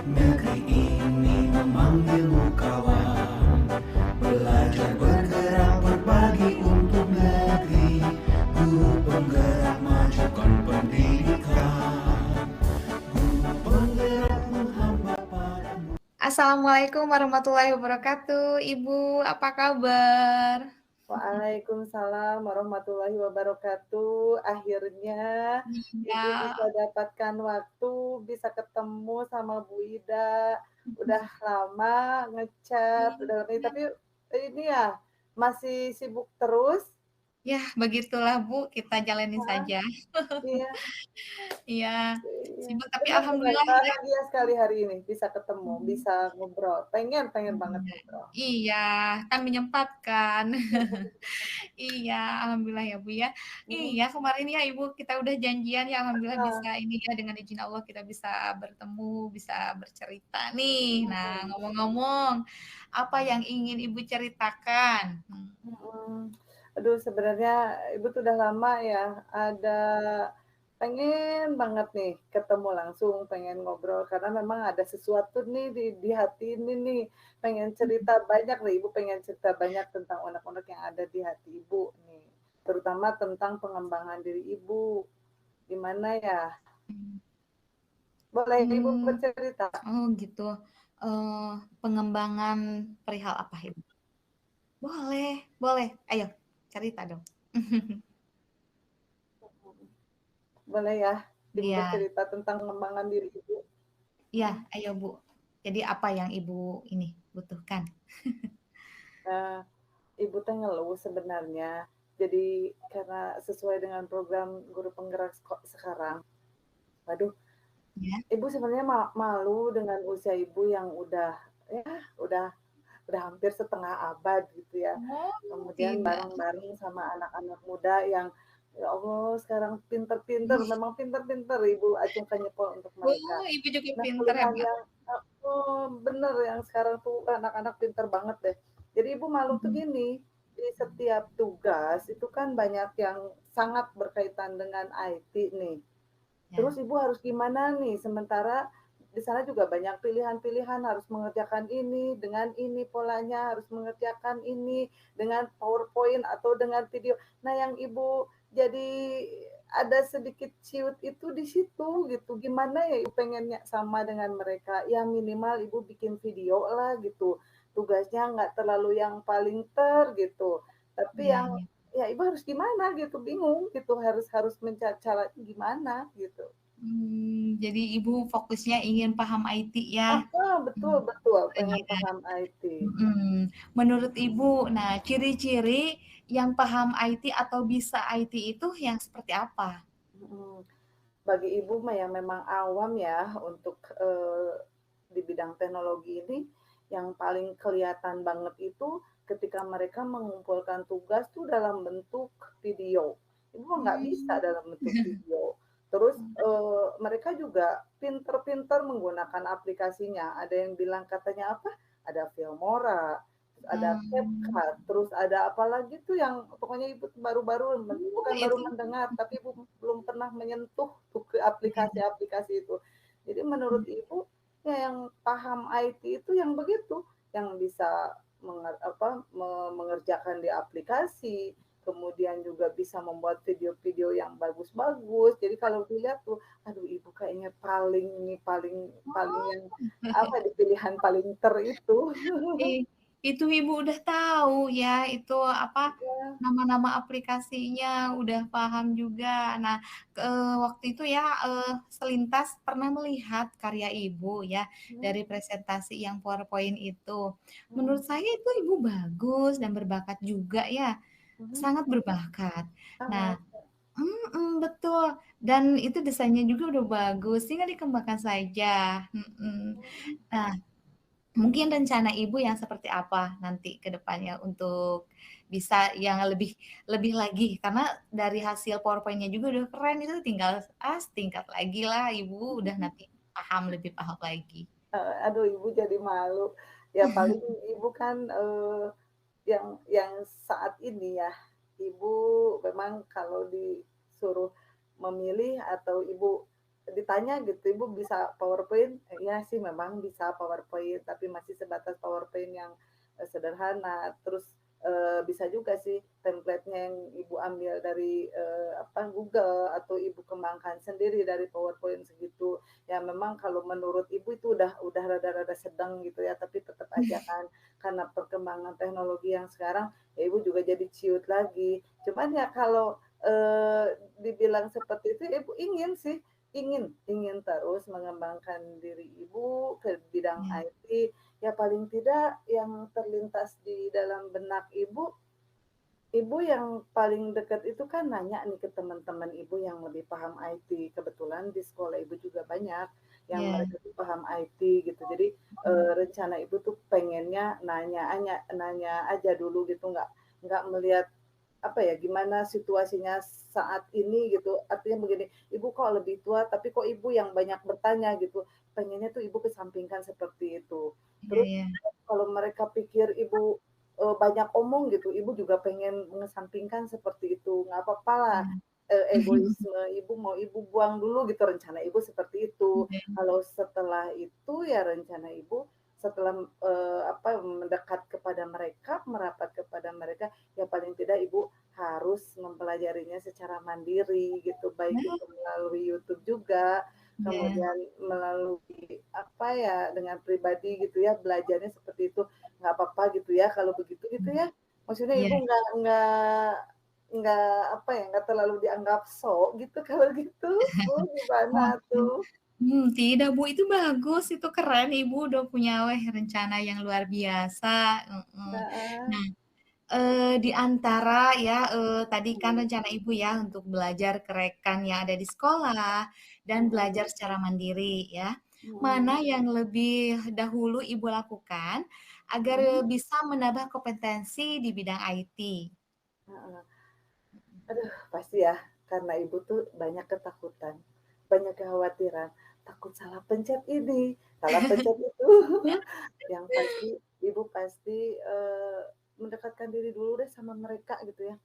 Negeri ini memanggilmu kawan, belajar bergerak berbagi untuk negeri, guru penggerak majukan pendidikan, guru penggerak menghamba padamu. Assalamualaikum warahmatullahi wabarakatuh. Ibu, apa kabar? Waalaikumsalam warahmatullahi wabarakatuh. Akhirnya Ibu Ya, bisa dapatkan waktu, bisa ketemu sama Bu Ida. Udah lama ngechat, udah lama, tapi ini ya masih sibuk terus. ya begitulah Bu, kita jalanin Hah? saja. Iya, Iya, iya. sibuk tapi Benar-benar alhamdulillah ya. bahagia sekali hari ini bisa ketemu, bisa ngobrol. Pengen banget ngobrol. Iya, kan menyempatkan. Iya, alhamdulillah ya Bu ya. Mm-mm. Iya, kemarin ya Ibu kita udah janjian ya, alhamdulillah bisa Ah, ini ya dengan izin Allah kita bisa bertemu, bisa bercerita nih. Nah, mm-mm. ngomong-ngomong, apa yang ingin Ibu ceritakan? Mhm. Aduh, sebenarnya Ibu tuh udah lama ya, ada pengen banget nih ketemu langsung, pengen ngobrol karena memang ada sesuatu nih di hati ini nih, pengen cerita banyak nih, Ibu pengen cerita banyak tentang unek-unek yang ada di hati Ibu nih, terutama tentang pengembangan diri Ibu. Gimana ya? Boleh Ibu Hmm, bercerita? oh gitu. Eh, pengembangan perihal apa Ibu? Boleh, boleh. Ayo, cerita dong. Boleh ya, Ibu Iya, bercerita tentang pengembangan diri Ibu? iya, ayo Bu. Jadi apa yang Ibu ini butuhkan? Nah, Ibu teh ngeluh sebenarnya. Jadi karena sesuai dengan program guru penggerak sekarang, waduh, Ya. Ibu sebenarnya malu dengan usia Ibu yang ya udah udah hampir setengah abad gitu ya. Oh, Kemudian tidak. bareng-bareng sama anak-anak muda yang ya Allah sekarang pinter-pinter, memang pinter-pinter Ibu acungkan jempol untuk mereka. Oh, Ibu juga Nah, pinter keluhan hebat. yang bener yang sekarang tuh anak-anak pinter banget deh. Jadi Ibu malu tuh Mhm. gini, di setiap tugas itu kan banyak yang sangat berkaitan dengan IT nih. Terus Ya. Ibu harus gimana nih? Sementara di sana juga banyak pilihan-pilihan harus mengerjakan ini dengan ini polanya, harus mengerjakan ini dengan PowerPoint atau dengan video. Nah, yang Ibu jadi ada sedikit ciut itu di situ gitu. Gimana ya Ibu pengennya sama dengan mereka? Ya minimal Ibu bikin video lah gitu. Tugasnya nggak terlalu yang paling gitu. Tapi Iya, yang iya. ya Ibu harus gimana gitu, bingung gitu, harus harus mencari cara gimana gitu. Jadi Ibu fokusnya ingin paham IT ya? Betul Hmm, betul, pengen iya. paham IT. Menurut Ibu, nah ciri-ciri yang paham IT atau bisa IT itu yang seperti apa? Mhm. Bagi Ibu mah yang memang awam ya untuk, di bidang teknologi ini, yang paling kelihatan banget itu ketika mereka mengumpulkan tugas tuh dalam bentuk video. Ibu mah nggak bisa Mmm. dalam bentuk video. Terus, mereka juga pinter-pinter menggunakan aplikasinya. Ada yang bilang katanya apa, ada Filmora, terus ada Mmm. CapCut, terus ada apa lagi tuh yang pokoknya Ibu baru-baru Oh, bukan baru itu mendengar, tapi Ibu belum pernah menyentuh tuh ke iya. aplikasi-aplikasi itu. Jadi menurut Ibu, ya yang paham IT itu yang begitu, yang bisa mengerjakan di aplikasi, kemudian juga bisa membuat video-video yang bagus-bagus. Jadi kalau dilihat tuh, aduh Ibu kayaknya paling ini, paling paling Oh. yang apa, di pilihan paling itu. Ih, itu Ibu udah tahu ya, itu apa, Iya, nama-nama aplikasinya, udah paham juga. Nah, waktu itu ya, selintas pernah melihat karya Ibu ya, mhm, dari presentasi yang PowerPoint itu. mhm, Menurut saya itu Ibu bagus dan berbakat juga ya, mhm, sangat berbakat. Nah, sangat. betul, dan itu desainnya juga udah bagus, tinggal dikembangkan saja, Mhm. Nah, mungkin rencana Ibu yang seperti apa nanti ke depannya untuk bisa yang lebih lebih lagi? Karena dari hasil PowerPoint-nya juga udah keren, itu tinggal setingkat lagi lah Ibu udah nanti paham, lebih paham lagi. Aduh Ibu jadi malu. Ya paling Ibu kan, yang saat ini ya, Ibu memang kalau disuruh memilih atau Ibu ditanya gitu, "Ibu bisa PowerPoint?" Iya sih memang bisa PowerPoint, tapi masih sebatas PowerPoint yang, sederhana. Terus, bisa juga sih template-nya yang Ibu ambil dari, Google atau Ibu kembangkan sendiri dari PowerPoint segitu. Ya memang kalau menurut Ibu itu udah rada-rada sedang gitu ya, tapi tetap aja kan karena perkembangan teknologi yang sekarang, ya Ibu juga jadi ciut lagi. Cuman ya kalau, dibilang seperti itu, Ibu ingin sih, ingin terus mengembangkan diri Ibu ke bidang Iya, IT, ya paling tidak yang terlintas di dalam benak Ibu yang paling dekat itu kan nanya nih ke teman-teman Ibu yang lebih paham IT. Kebetulan di sekolah Ibu juga banyak yang iya, mereka tuh paham IT gitu. Jadi, mhm, rencana Ibu tuh pengennya nanya aja dulu gitu, nggak melihat apa ya, gimana situasinya saat ini gitu. Artinya begini, Ibu kok lebih tua, tapi kok Ibu yang banyak bertanya gitu. Pengennya tuh Ibu kesampingkan seperti itu. iya, Terus iya, kalau mereka pikir Ibu, banyak omong gitu, Ibu juga pengen mengesampingkan seperti itu. Nggak apa-apalah, iya. egoisme Ibu mau Ibu buang dulu gitu, rencana Ibu seperti itu. Iya, Kalau setelah itu ya rencana Ibu setelah, mendekat kepada mereka, merapat kepada mereka, ya paling tidak Ibu harus mempelajarinya secara mandiri gitu, baik iya, itu melalui YouTube juga, iya, kemudian melalui dengan pribadi gitu ya, belajarnya seperti itu. Nggak apa-apa gitu ya kalau begitu gitu ya? Maksudnya iya. Ibu nggak nggak terlalu dianggap sok gitu kalau gitu, Bu, Oh, gimana tuh? tidak Bu, itu bagus, itu keren Ibu udah punya rencana yang luar biasa, heeh. Heeh, Nah, di antara ya, tadi kan mhm, rencana Ibu ya untuk belajar ke rekan yang ada di sekolah dan mhm, belajar secara mandiri ya. Mana mhm, yang lebih dahulu Ibu lakukan agar, mhm, bisa menambah kompetensi di bidang IT? heeh. Aduh, pasti ya, karena Ibu tuh banyak ketakutan, banyak kekhawatiran, takut salah pencet ini, salah pencet itu. Yang pasti Ibu pasti, mendekatkan diri dulu deh sama mereka gitu ya.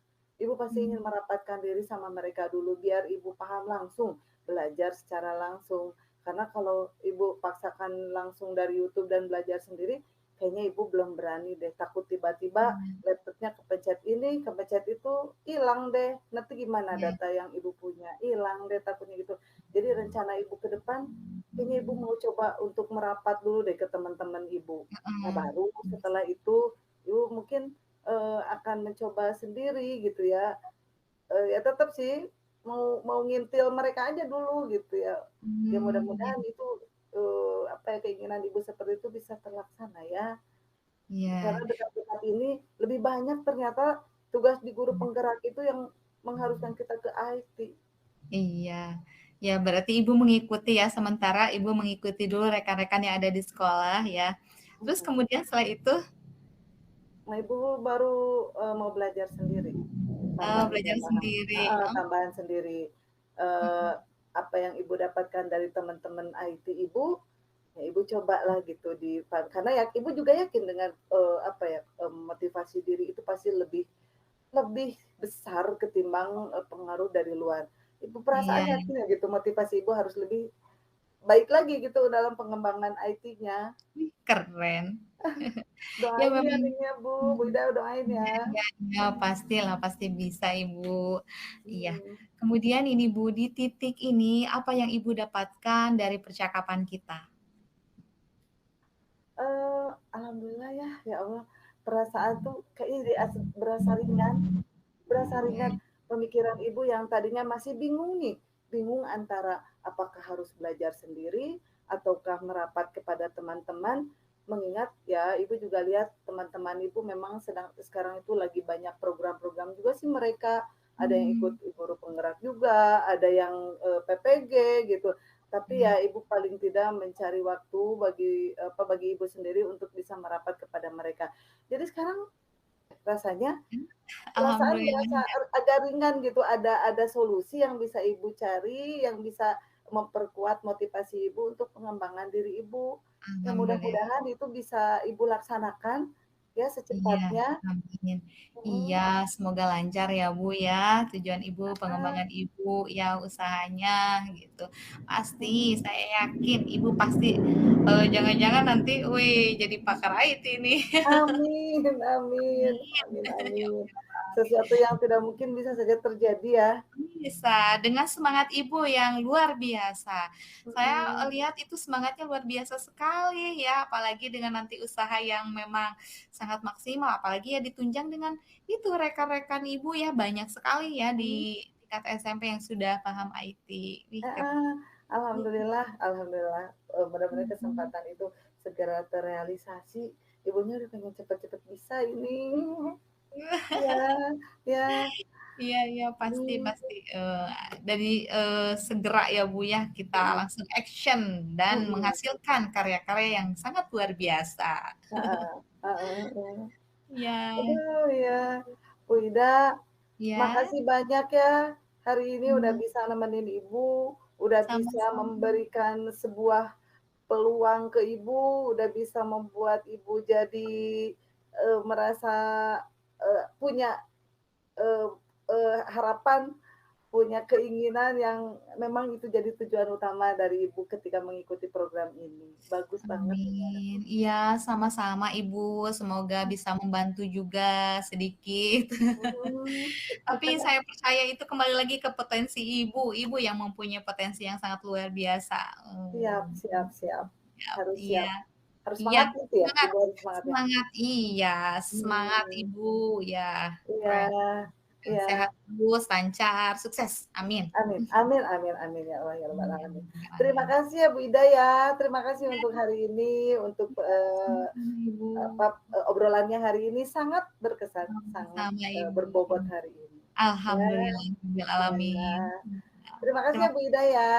Ibu pasti ingin Mmm, merapatkan diri sama mereka dulu biar Ibu paham langsung, belajar secara langsung. Karena kalau Ibu paksakan langsung dari YouTube dan belajar sendiri, kayaknya Ibu belum berani deh, takut tiba-tiba iya, laptopnya kepencet ini, kepencet itu, hilang deh. Nanti gimana iya, data yang Ibu punya? Hilang deh takutnya gitu. Jadi rencana Ibu ke depan, kayaknya Ibu mau coba untuk merapat dulu deh ke teman-teman Ibu. Nah heeh. baru setelah itu, Ibu mungkin, akan mencoba sendiri gitu ya. Ya tetap sih, mau ngintil mereka aja dulu gitu ya. Ya Iya, mudah-mudahan itu, keinginan Ibu seperti itu bisa terlaksana ya. Karena iya. dekat-dekat ini lebih banyak ternyata tugas di guru penggerak itu yang mengharuskan kita ke IT. Iya. Ya, berarti Ibu mengikuti ya, sementara Ibu mengikuti dulu rekan-rekan yang ada di sekolah ya. Terus Mhm. kemudian setelah itu, Nah Ibu baru, mau belajar sendiri, tambahan belajar tambahan sendiri. heeh, Oh, tambahan sendiri. Eee, mhm, apa yang Ibu dapatkan dari teman-teman IT Ibu, ya Ibu cobalah gitu karena ya Ibu juga yakin dengan, motivasi diri itu pasti lebih lebih besar ketimbang, pengaruh dari luar. Ibu perasaan iya, yakin ya gitu motivasi Ibu harus lebih baik lagi gitu dalam pengembangan IT-nya. keren. Ya Doain ya memang nih ya Bu, Bu mhm, Ida doain iya, ya. iya, iya, pastilah, pasti bisa Ibu. Iya. Mhm. Kemudian ini Bu, di titik ini apa yang Ibu dapatkan dari percakapan kita? Alhamdulillah ya, ya Allah, perasaan tuh kayaknya berasa ringan Iya, pemikiran Ibu yang tadinya masih bingung nih, bingung antara apakah harus belajar sendiri ataukah merapat kepada teman-teman, mengingat ya Ibu juga lihat teman-teman Ibu memang sekarang itu lagi banyak program-program juga sih mereka, ada yang ikut mmm, guru penggerak juga, ada yang, PPG gitu. Tapi iya, ya Ibu paling tidak mencari waktu bagi Ibu sendiri untuk bisa merapat kepada mereka. Jadi sekarang rasanya perasaan berasa alhamdulillah, agak ringan gitu, ada solusi yang bisa Ibu cari, yang bisa memperkuat motivasi Ibu untuk pengembangan diri Ibu. Ya alhamdulillah. mudah-mudahan itu bisa Ibu laksanakan ya Iya, secepatnya. amin. Iya, Mhm. semoga lancar ya Bu ya, tujuan Ibu, Ah, pengembangan Ibu, ya usahanya gitu. Pasti, mhm. saya yakin Ibu pasti, jangan-jangan nanti, wih, jadi pakar IT nih. Amin amin Amin. amin Ya amin. Allah, amin. Sesuatu yang tidak mungkin bisa saja terjadi ya. Bisa, dengan semangat Ibu yang luar biasa. Saya Mhm. lihat itu semangatnya luar biasa sekali ya, apalagi dengan nanti usaha yang memang sangat maksimal, apalagi ya ditunjang dengan itu rekan-rekan Ibu ya, banyak sekali ya Mhm. di tingkat SMP yang sudah paham IT. Wih, keren. Heeh. Alhamdulillah alhamdulillah, mudah-mudahan Mhm. kesempatan itu segera terrealisasi. Ibunya udah pengen cepet-cepet bisa ini. Ya ya, Iya iya, pasti mhm, pasti, dari, segera ya, Bu, ya, kita mhm, langsung action dan mhm. menghasilkan karya-karya yang sangat luar biasa. Heeh heeh heeh. Iya, Aduh ya, Bu Ida, iya, makasih banyak ya, hari ini udah mmm, bisa nemenin Ibu, udah bisa sama-sama. memberikan sebuah peluang ke Ibu, udah bisa membuat Ibu jadi, merasa, punya, eee harapan, punya keinginan yang memang itu jadi tujuan utama dari Ibu ketika mengikuti program ini. Bagus banget ini ada Amin. program. Iya, sama-sama Ibu, semoga bisa membantu juga sedikit. Mhm. Tapi saya percaya itu kembali lagi ke potensi Ibu, Ibu yang mempunyai potensi yang sangat luar biasa. Siap siap siap. Harus Iya. siap. Harus Iya, semangat gitu ya? semangat Ibu harus semangat ya? semangat iya, semangat Mmm. Ibu, ya, Iya keren. iya. Sehat terus, lancar, sukses, amin. Amin amin amin amin ya Allah ya rabbal Amin alamin. amin ya Terima alamin. kasih ya Bu Ida ya, terima kasih untuk hari ini, untuk, Sama-sama Ibu, obrolannya hari ini sangat berkesan, sangat, sama-sama Ibu. berbobot hari ini. Ya, Alhamdulillah rabbil iya. alamin. Terima kasih Terima ya Bu Ida ya.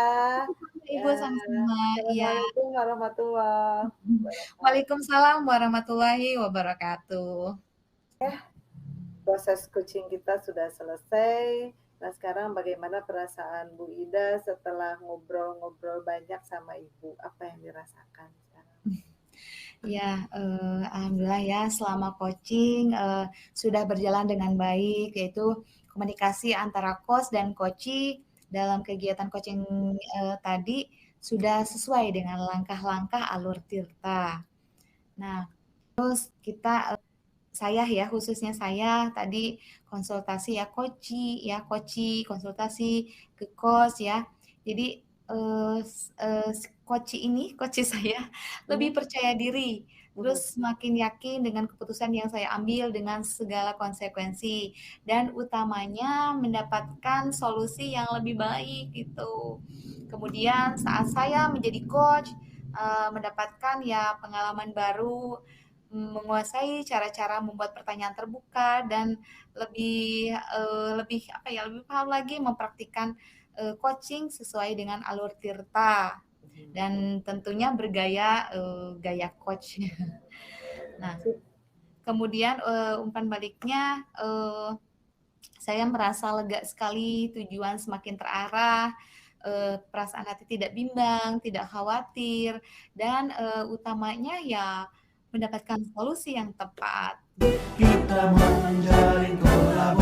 kasih Ya, Ibu, sama-sama, iya. assalamualaikum warahmatullahi wabarakatuh. Waalaikumsalam warahmatullahi wabarakatuh. Proses coaching kita sudah selesai. Nah, sekarang bagaimana perasaan Bu Ida setelah ngobrol-ngobrol banyak sama Ibu? Apa yang dirasakan sekarang? Ya, alhamdulillah ya selama coaching, sudah berjalan dengan baik, yaitu komunikasi antara coach dan coachee dalam kegiatan coaching, tadi sudah sesuai dengan langkah-langkah alur tirta. Nah, kita, saya ya, khususnya saya tadi konsultasi ya coachee konsultasi ke coach ya. Jadi, coachee saya lebih Mhm, percaya diri, mhm, terus semakin yakin dengan keputusan yang saya ambil dengan segala konsekuensi, dan utamanya mendapatkan solusi yang lebih baik gitu. Kemudian saat saya menjadi coach, mendapatkan ya pengalaman baru, menguasai cara-cara membuat pertanyaan terbuka dan lebih apa ya, lebih paham lagi mempraktikkan, coaching sesuai dengan alur tirta mhm. dan tentunya bergaya, gaya coach. Nah, Sip, kemudian, umpan baliknya, saya merasa lega sekali, tujuan semakin terarah, perasaan hati tidak bimbang, tidak khawatir, dan, utamanya ya mendapatkan solusi yang tepat. Kita menjalin kolaborasi